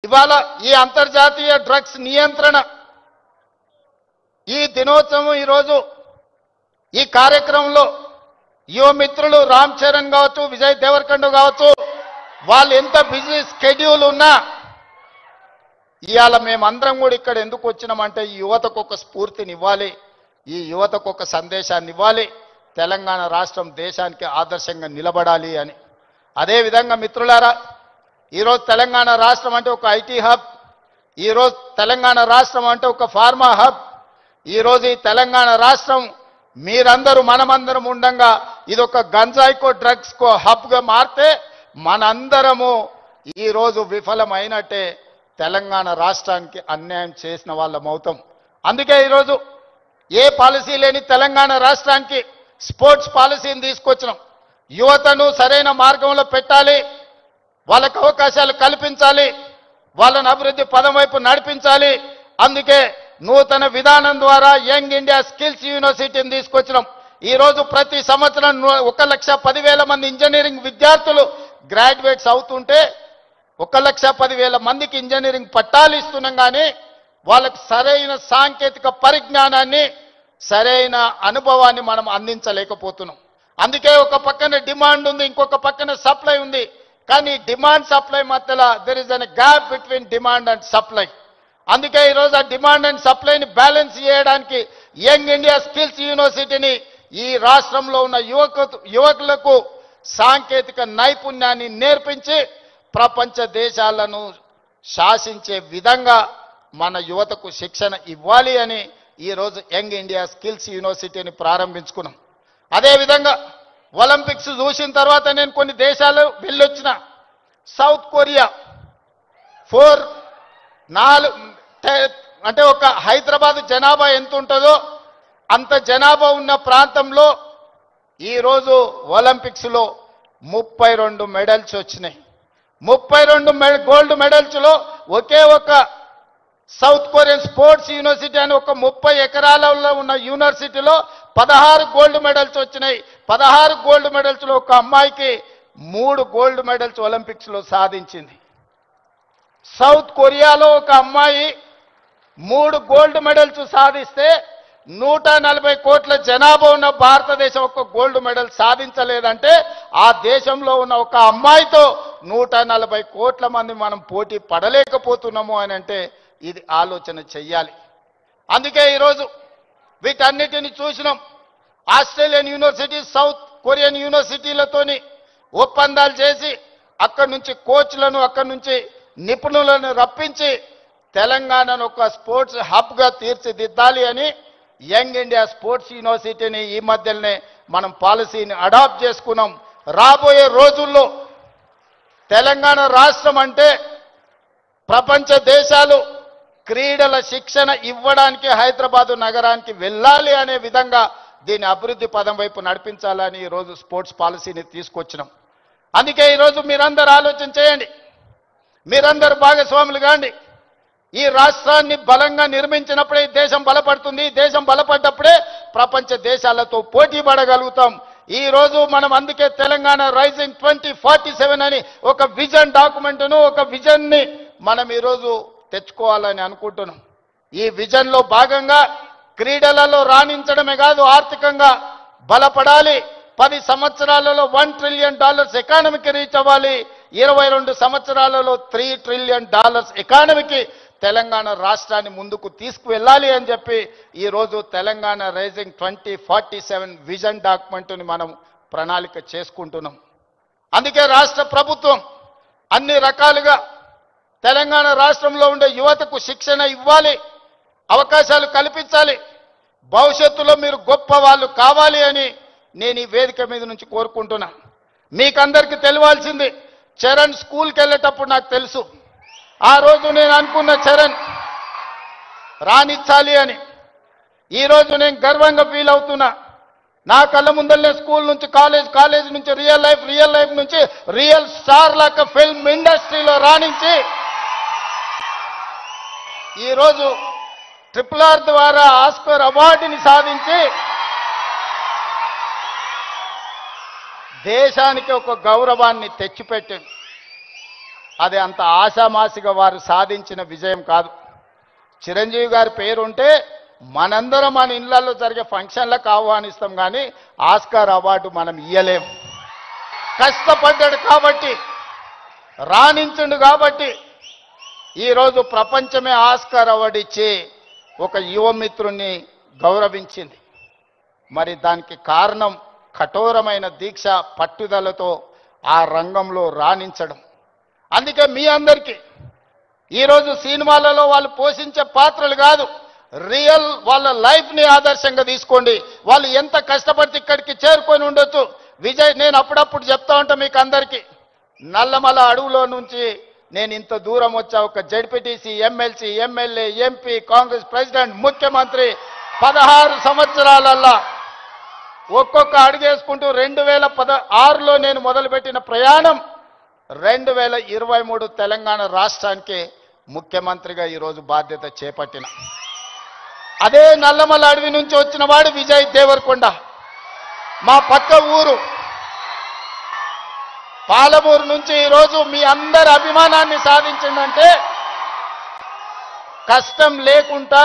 ఇవాళ ఈ అంతర్జాతీయ డ్రగ్స్ నియంత్రణ ఈ దినోత్సవం ఈరోజు ఈ కార్యక్రమంలో యువ మిత్రులు రామ్ చరణ్ కావచ్చు, విజయ్ దేవరకొండ కావచ్చు, వాళ్ళు ఎంత బిజీ స్కెడ్యూల్ ఉన్నా ఇవాళ మేమందరం కూడా ఇక్కడ ఎందుకు వచ్చినామంటే ఈ యువతకు ఒక స్ఫూర్తిని ఇవ్వాలి, ఈ యువతకు ఒక సందేశాన్ని ఇవ్వాలి, తెలంగాణ రాష్ట్రం దేశానికి ఆదర్శంగా నిలబడాలి అని. అదేవిధంగా మిత్రులారా, ఈరోజు తెలంగాణ రాష్ట్రం అంటే ఒక ఐటీ హబ్, ఈరోజు తెలంగాణ రాష్ట్రం అంటే ఒక ఫార్మా హబ్, ఈరోజు ఈ తెలంగాణ రాష్ట్రం మీరందరూ మనమందరం ఉండంగా ఇది ఒక గంజాయికో డ్రగ్స్కో హబ్గా మారితే మనందరము ఈరోజు విఫలమైనట్టే, తెలంగాణ రాష్ట్రానికి అన్యాయం చేసిన వాళ్ళం అవుతాం. అందుకే ఈరోజు ఏ పాలసీ లేని తెలంగాణ రాష్ట్రానికి స్పోర్ట్స్ పాలసీని తీసుకొచ్చినాం. యువతను సరైన మార్గంలో పెట్టాలి, వాళ్ళకు అవకాశాలు కల్పించాలి, వాళ్ళని అభివృద్ధి పదం వైపు నడిపించాలి. అందుకే నూతన విధానం ద్వారా యంగ్ ఇండియా స్కిల్స్ యూనివర్సిటీని తీసుకొచ్చినాం. ఈరోజు ప్రతి సంవత్సరం 1,10,000 మంది ఇంజనీరింగ్ విద్యార్థులు గ్రాడ్యుయేట్స్ అవుతుంటే 1,10,000 మందికి ఇంజనీరింగ్ పట్టాలు ఇస్తున్నాం. కానీ వాళ్ళకి సరైన సాంకేతిక పరిజ్ఞానాన్ని, సరైన అనుభవాన్ని మనం అందించలేకపోతున్నాం. అందుకే ఒక పక్కన డిమాండ్ ఉంది, ఇంకొక పక్కన సప్లై ఉంది. కానీ డిమాండ్ సప్లై మధ్యలో there is an gap between demand and supply. అందుకే ఈరోజు ఆ డిమాండ్ అండ్ సప్లైని బ్యాలెన్స్ చేయడానికి యంగ్ ఇండియా స్కిల్స్ యూనివర్సిటీని ఈ రాష్ట్రంలో ఉన్న యువకులకు సాంకేతిక నైపుణ్యాన్ని నేర్పించి ప్రపంచ దేశాలను శాసించే విధంగా మన యువతకు శిక్షణ ఇవ్వాలి అని ఈరోజు యంగ్ ఇండియా స్కిల్స్ యూనివర్సిటీని ప్రారంభించుకున్నాం. అదేవిధంగా ఒలింపిక్స్ చూసిన తర్వాత నేను కొన్ని దేశాలు వెళ్ళొచ్చిన. సౌత్ కొరియా 4 అంటే ఒక హైదరాబాద్ జనాభా ఎంత ఉంటుందో అంత జనాభా ఉన్న ప్రాంతంలో ఈరోజు ఒలింపిక్స్లో 32 మెడల్స్ వచ్చినాయి. 32 గోల్డ్ మెడల్స్లో ఒకే ఒక సౌత్ కొరియన్ స్పోర్ట్స్ యూనివర్సిటీ అని ఒక 30 ఎకరాలలో ఉన్న యూనివర్సిటీలో 16 గోల్డ్ మెడల్స్ వచ్చినాయి. 16 గోల్డ్ మెడల్స్లో ఒక అమ్మాయికి 3 గోల్డ్ మెడల్స్ ఒలింపిక్స్లో సాధించింది. సౌత్ కొరియాలో ఒక అమ్మాయి 3 గోల్డ్ మెడల్స్ సాధిస్తే 140 కోట్ల జనాభా ఉన్న భారతదేశం ఒక గోల్డ్ మెడల్ సాధించలేదంటే ఆ దేశంలో ఉన్న ఒక అమ్మాయితో 140 కోట్ల మంది మనం పోటీ పడలేకపోతున్నాము అని అంటే ఇది ఆలోచన చెయ్యాలి. అందుకే ఈరోజు వీటన్నిటిని చూసినాం. ఆస్ట్రేలియన్ యూనివర్సిటీ, సౌత్ కొరియన్ యూనివర్సిటీలతోని ఒప్పందాలు చేసి అక్కడి నుంచి కోచ్లను, అక్కడి నుంచి నిపుణులను రప్పించి తెలంగాణను ఒక స్పోర్ట్స్ హబ్గా తీర్చిదిద్దాలి అని యంగ్ ఇండియా స్పోర్ట్స్ యూనివర్సిటీని ఈ మధ్యలోనే మనం పాలసీని అడాప్ట్ చేసుకున్నాం. రాబోయే రోజుల్లో తెలంగాణ రాష్ట్రం అంటే ప్రపంచ దేశాలు క్రీడల శిక్షణ ఇవ్వడానికి హైదరాబాదు నగరానికి వెళ్ళాలి అనే విధంగా దీని అభివృద్ధి పదం వైపు నడిపించాలని ఈరోజు స్పోర్ట్స్ పాలసీని తీసుకొచ్చినాం. అందుకే ఈరోజు మీరందరూ ఆలోచన చేయండి, మీరందరూ భాగస్వాములు కాండి. ఈ రాష్ట్రాన్ని బలంగా నిర్మించినప్పుడే ఈ దేశం బలపడుతుంది. ఈ దేశం బలపడ్డప్పుడే ప్రపంచ దేశాలతో పోటీ పడగలుగుతాం. ఈ రోజు మనం అందుకే తెలంగాణ రైజింగ్ 2047 అని ఒక విజన్ డాక్యుమెంట్ను, ఒక విజన్ని మనం ఈరోజు తెచ్చుకోవాలని అనుకుంటున్నాం. ఈ విజన్లో భాగంగా క్రీడలలో రాణించడమే కాదు, ఆర్థికంగా బలపడాలి. 10 సంవత్సరాలలో $1 ట్రిలియన్ ఎకానమీకి రీచ్ అవ్వాలి. 22 సంవత్సరాలలో $3 ట్రిలియన్ ఎకానమీకి తెలంగాణ రాష్ట్రాన్ని ముందుకు తీసుకువెళ్ళాలి అని చెప్పి ఈరోజు తెలంగాణ రైజింగ్ 2047 విజన్ డాక్యుమెంట్ని మనం ప్రణాళిక చేసుకుంటున్నాం. అందుకే రాష్ట్ర ప్రభుత్వం అన్ని రకాలుగా తెలంగాణ రాష్ట్రంలో ఉండే యువతకు శిక్షణ ఇవ్వాలి, అవకాశాలు కల్పించాలి. భవిష్యత్తులో మీరు గొప్ప వాళ్ళు కావాలి అని నేను ఈ వేదిక మీద నుంచి కోరుకుంటున్నా. మీకందరికీ తెలియాల్సింది, చరణ్ స్కూల్కి వెళ్ళేటప్పుడు నాకు తెలుసు. ఆ రోజు నేను అనుకున్న చరణ్ రాణించాలి అని. ఈరోజు నేను గర్వంగా ఫీల్ అవుతున్నా. నా కళ్ళ ముందరనే స్కూల్ నుంచి కాలేజ్ నుంచి రియల్ లైఫ్ నుంచి రియల్ స్టార్ లాగా ఫిల్మ్ ఇండస్ట్రీలో రాణించి ఈరోజు RRR ద్వారా ఆస్కర్ అవార్డుని సాధించి దేశానికి ఒక గౌరవాన్ని తెచ్చిపెట్టింది. అది అంత ఆశామాసిగా వారు సాధించిన విజయం కాదు. చిరంజీవి గారి పేరుంటే మనందరం మన ఇళ్లలో జరిగే ఫంక్షన్లకు ఆహ్వానిస్తాం, కానీ ఆస్కార్ అవార్డు మనం ఇయ్యలేం. కష్టపడ్డాడు కాబట్టి, రాణించుండు కాబట్టి ఈరోజు ప్రపంచమే ఆస్కార్ అవార్డు ఇచ్చి ఒక యువమిత్రుణ్ణి గౌరవించింది. మరి దానికి కారణం కఠోరమైన దీక్ష, పట్టుదలతో ఆ రంగంలో రాణించడం. అందుకే మీ అందరికీ ఈరోజు సినిమాలలో వాళ్ళు పోషించే పాత్రలు కాదు, రియల్ వాళ్ళ లైఫ్ని ఆదర్శంగా తీసుకోండి. వాళ్ళు ఎంత కష్టపడితే ఇక్కడికి చేరుకొని ఉండొచ్చు. విజయ్, నేను అప్పుడప్పుడు చెప్తా ఉంటా మీకు అందరికీ, నల్లమల అడవులో నుంచి నేను ఇంత దూరం వచ్చా. ఒక ZPTC, MLC, MLA, MP, Congress president, ముఖ్యమంత్రి 16 సంవత్సరాలల్లా ఒక్కొక్క అడుగేసుకుంటూ 2016లో నేను మొదలుపెట్టిన ప్రయాణం 2023 తెలంగాణ రాష్ట్రానికి ముఖ్యమంత్రిగా ఈరోజు బాధ్యత చేపట్టిన. అదే నల్లమల అడవి నుంచి వచ్చిన వాడు విజయ్ దేవరకొండ. మా పక్క ఊరు పాలమూరు నుంచి ఈరోజు మీ అందరి అభిమానాన్ని సాధించిందంటే కష్టం లేకుండా,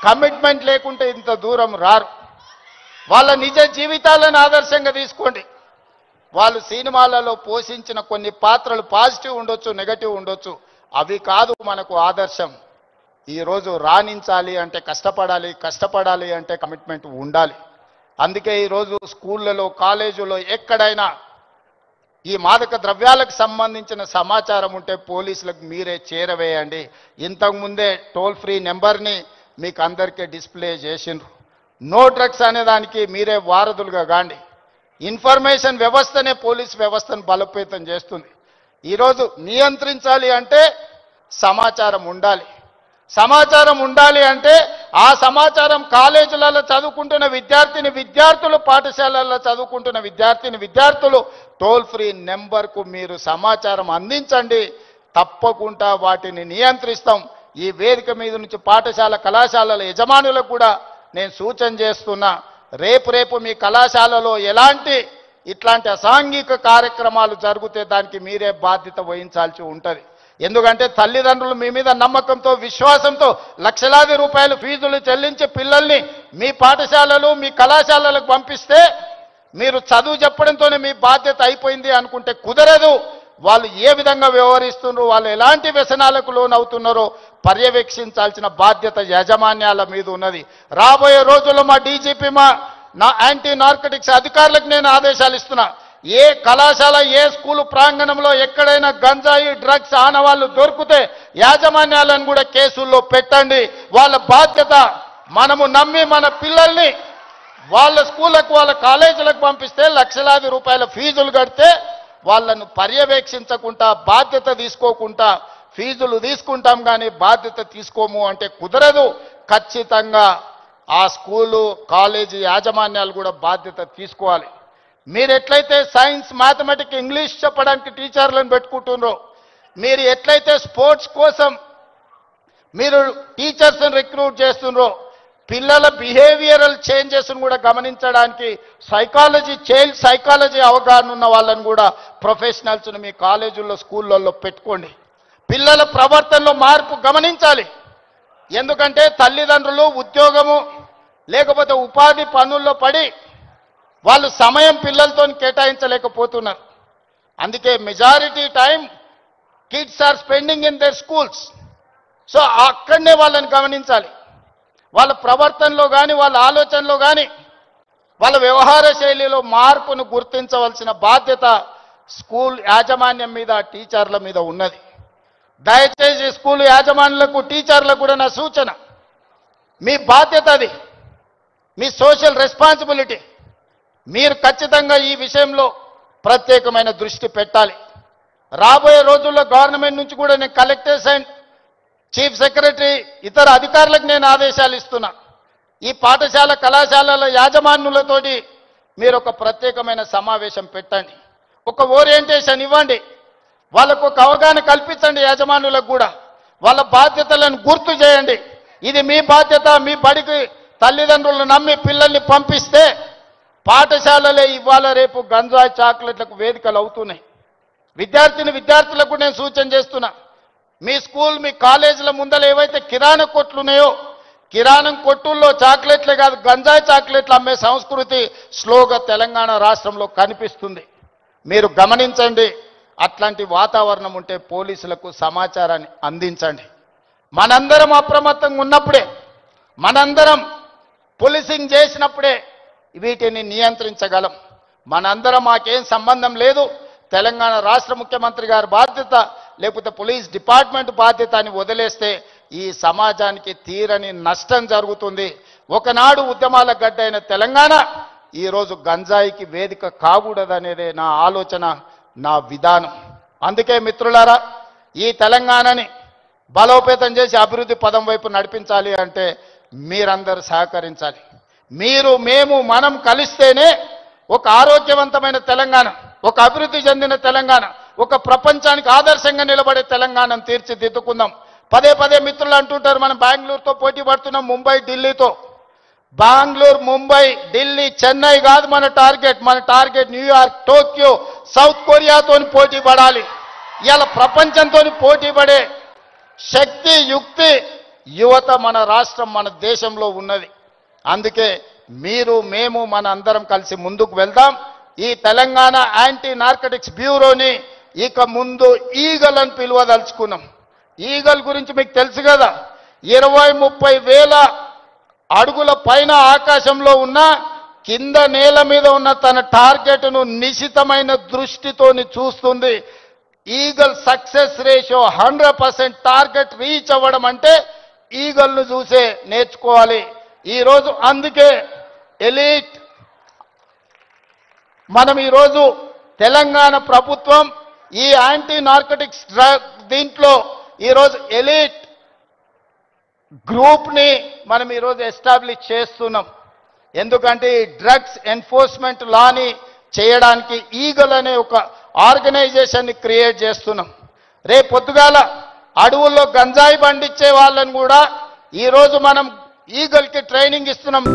కమిట్మెంట్ లేకుంటే ఇంత దూరం రారు. వాళ్ళ నిజ జీవితాలను ఆదర్శంగా తీసుకోండి. వాళ్ళు సినిమాలలో పోషించిన కొన్ని పాత్రలు పాజిటివ్ ఉండొచ్చు, నెగటివ్ ఉండొచ్చు, అవి కాదు మనకు ఆదర్శం. ఈరోజు రాణించాలి అంటే కష్టపడాలి, కష్టపడాలి అంటే కమిట్మెంట్ ఉండాలి. అందుకే ఈరోజు స్కూళ్ళలో, కాలేజీలో ఎక్కడైనా ఈ మాదక ద్రవ్యాలకు సంబంధించిన సమాచారం ఉంటే పోలీసులకు మీరే చేరవేయండి. ఇంతకుముందే టోల్ ఫ్రీ నెంబర్ని మీకు అందరికీ డిస్ప్లే చేసిండ్రు. నో డ్రగ్స్ అనే దానికి మీరే వారధులుగా కాండి. ఇన్ఫర్మేషన్ వ్యవస్థనే పోలీస్ వ్యవస్థను బలోపేతం చేస్తుంది. ఈరోజు నియంత్రించాలి అంటే సమాచారం ఉండాలి. సమాచారం ఉండాలి అంటే ఆ సమాచారం కాలేజీలలో చదువుకుంటున్న విద్యార్థులు, పాఠశాలల్లో చదువుకుంటున్న విద్యార్థులు టోల్ ఫ్రీ నెంబర్కు మీరు సమాచారం అందించండి. తప్పకుండా వాటిని నియంత్రిస్తాం. ఈ వేదిక మీద నుంచి పాఠశాల, కళాశాలల యజమానులకు కూడా నేను సూచన చేస్తున్నా, రేపు మీ కళాశాలలో ఇట్లాంటి అసాంఘిక కార్యక్రమాలు జరిగితే దానికి మీరే బాధ్యత వహించాల్సి ఉంటుంది. ఎందుకంటే తల్లిదండ్రులు మీ మీద నమ్మకంతో, విశ్వాసంతో లక్షలాది రూపాయలు ఫీజులు చెల్లించి పిల్లల్ని మీ పాఠశాలలు, మీ కళాశాలలకు పంపిస్తే మీరు చదువు చెప్పడంతోనే మీ బాధ్యత అయిపోయింది అనుకుంటే కుదరదు. వాళ్ళు ఏ విధంగా వ్యవహరిస్తున్నారో, వాళ్ళు ఎలాంటి వ్యసనాలకు లోనవుతున్నారో పర్యవేక్షించాల్సిన బాధ్యత యాజమాన్యాల మీద ఉన్నది. రాబోయే రోజుల్లో మా డీజీపీ, నా యాంటీ నార్కటిక్స్ అధికారులకు నేను ఆదేశాలు ఇస్తున్నా. ఏ కళాశాల, ఏ స్కూలు ప్రాంగణంలో ఎక్కడైనా గంజాయి, డ్రగ్స్ ఆనవాళ్లు దొరికితే యాజమాన్యాలను కూడా కేసుల్లో పెట్టండి. వాళ్ళ బాధ్యత. మనము నమ్మి మన పిల్లల్ని వాళ్ళ స్కూళ్ళకు, వాళ్ళ కాలేజీలకు పంపిస్తే లక్షలాది రూపాయల ఫీజులు కడితే వాళ్ళను పర్యవేక్షించకుండా, బాధ్యత తీసుకోకుండా ఫీజులు తీసుకుంటాం కానీ బాధ్యత తీసుకోము అంటే కుదరదు. ఖచ్చితంగా ఆ స్కూలు, కాలేజీ యాజమాన్యాలు కూడా బాధ్యత తీసుకోవాలి. మీరు ఎట్లయితే సైన్స్, మ్యాథమెటిక్స్, ఇంగ్లీష్ చెప్పడానికి టీచర్లను పెట్టుకుంటున్నారో, మీరు ఎట్లయితే స్పోర్ట్స్ కోసం మీరు టీచర్స్ని రిక్రూట్ చేస్తున్నారో, పిల్లల బిహేవియరల్ చేంజెస్ను కూడా గమనించడానికి చైల్డ్ సైకాలజీ అవగాహన ఉన్న వాళ్ళని కూడా ప్రొఫెషనల్స్ని మీ కాలేజీల్లో, స్కూళ్ళల్లో పెట్టుకోండి. పిల్లల ప్రవర్తనలో మార్పు గమనించాలి. ఎందుకంటే తల్లిదండ్రులు ఉద్యోగము లేకపోతే ఉపాధి పనుల్లో పడి వాళ్ళు సమయం పిల్లలతో కేటాయించలేకపోతున్నారు. అందుకే majority time kids are spending in their schools. So అక్కడనే వాళ్ళని గమనించాలి. వాళ్ళ ప్రవర్తనలో కానీ, వాళ్ళ ఆలోచనలో కానీ, వాళ్ళ వ్యవహార శైలిలో మార్పును గుర్తించవలసిన బాధ్యత స్కూల్ యాజమాన్యం మీద, టీచర్ల మీద ఉన్నది. దయచేసి స్కూల్ యాజమాన్యులకు, టీచర్లకు కూడా నా సూచన, మీ బాధ్యత అది, మీ సోషల్ రెస్పాన్సిబిలిటీ. మీరు ఖచ్చితంగా ఈ విషయంలో ప్రత్యేకమైన దృష్టి పెట్టాలి. రాబోయే రోజుల్లో గవర్నమెంట్ నుంచి కూడా నేను కలెక్టర్స్ అండ్ చీఫ్ సెక్రటరీ, ఇతర అధికారులకు నేను ఆదేశాలు ఇస్తున్నా. ఈ పాఠశాల, కళాశాలల యాజమాన్యులతోటి మీరు ఒక ప్రత్యేకమైన సమావేశం పెట్టండి, ఒక ఓరియంటేషన్ ఇవ్వండి, వాళ్ళకు ఒక అవగాహన కల్పించండి. యాజమాన్యులకు కూడా వాళ్ళ బాధ్యతలను గుర్తు చేయండి. ఇది మీ బాధ్యత. మీ బడికి తల్లిదండ్రులు నమ్మి పిల్లల్ని పంపిస్తే పాఠశాలలే ఇవాళ రేపు గంజాయి, చాక్లెట్లకు వేదికలు అవుతున్నాయి. విద్యార్థులకు నేను సూచన చేస్తున్నా, మీ స్కూల్ మీ కాలేజీల ముందర ఏవైతే కిరాణా కొట్లు ఉన్నాయో, కిరాణం కొట్టుల్లో చాక్లెట్లే కాదు గంజాయి చాక్లెట్లు అమ్మే సంస్కృతి స్లోగా తెలంగాణ రాష్ట్రంలో కనిపిస్తుంది. మీరు గమనించండి. అట్లాంటి వాతావరణం ఉంటే పోలీసులకు సమాచారాన్ని అందించండి. మనందరం అప్రమత్తంగా ఉన్నప్పుడే, మనందరం పోలీసింగ్ చేసినప్పుడే వీటిని నియంత్రించగలం. మనందరం మాకేం సంబంధం లేదు, తెలంగాణ రాష్ట్ర ముఖ్యమంత్రి గారి బాధ్యత లేకపోతే పోలీస్ డిపార్ట్మెంట్ బాధ్యత అని వదిలేస్తే ఈ సమాజానికి తీరని నష్టం జరుగుతుంది. ఒకనాడు ఉద్యమాల గడ్డ అయిన తెలంగాణ ఈరోజు గంజాయికి వేదిక కాకూడదనేదే నా ఆలోచన, నా విధానం. అందుకే మిత్రులారా, ఈ తెలంగాణని బలోపేతం చేసి అభివృద్ధి పదం వైపు నడిపించాలి అంటే మీరందరూ సహకరించాలి. మీరు మేము మనం కలిస్తేనే ఒక ఆరోగ్యవంతమైన తెలంగాణ, ఒక అభివృద్ధి చెందిన తెలంగాణ, ఒక ప్రపంచానికి ఆదర్శంగా నిలబడే తెలంగాణను తీర్చిదిద్దుకుందాం. పదే పదే మిత్రులు అంటుంటారు మనం బెంగళూరుతో పోటీ పడుతున్నాం, ముంబై ఢిల్లీతో. బెంగళూరు ముంబై ఢిల్లీ చెన్నై కాదు మన టార్గెట్ న్యూయార్క్, టోక్యో, సౌత్ కొరియాతో పోటీ పడాలి. ఇవాళ ప్రపంచంతో పోటీ పడే శక్తి యుక్తి యువత మన రాష్ట్రం మన దేశంలో ఉన్నది. అందుకే మీరు మేము మన అందరం కలిసి ముందుకు వెళ్దాం. ఈ తెలంగాణ యాంటీ నార్కటిక్స్ బ్యూరోని ఇక ముందు ఈగల్ అని పిలువదలుచుకున్నాం. ఈగల్ గురించి మీకు తెలుసు కదా, 20-30 వేల అడుగుల పైన ఆకాశంలో ఉన్న కింద నేల మీద ఉన్న తన టార్గెట్ను నిశితమైన దృష్టితోని చూస్తుంది. Eagle success ratio 100%. Target reach అవ్వడం అంటే ఈగల్ను చూసే నేర్చుకోవాలి. ఈరోజు అందుకే ఎలీట్ మనం ఈరోజు తెలంగాణ ప్రభుత్వం ఈ యాంటీ నార్కటిక్స్ దీంట్లో ఈరోజు ఎలీట్ గ్రూప్ని మనం ఈరోజు ఎస్టాబ్లిష్ చేస్తున్నాం. ఎందుకంటే ఈ డ్రగ్స్ ఎన్ఫోర్స్మెంట్ లాని చేయడానికి ఈగల్ అనే ఒక ఆర్గనైజేషన్ని క్రియేట్ చేస్తున్నాం. రేపు పొద్దుగాల అడవుల్లో గంజాయి పండించే వాళ్ళని కూడా ఈరోజు మనం ఈగల్కి ట్రైనింగ్ ఇస్తున్నాం.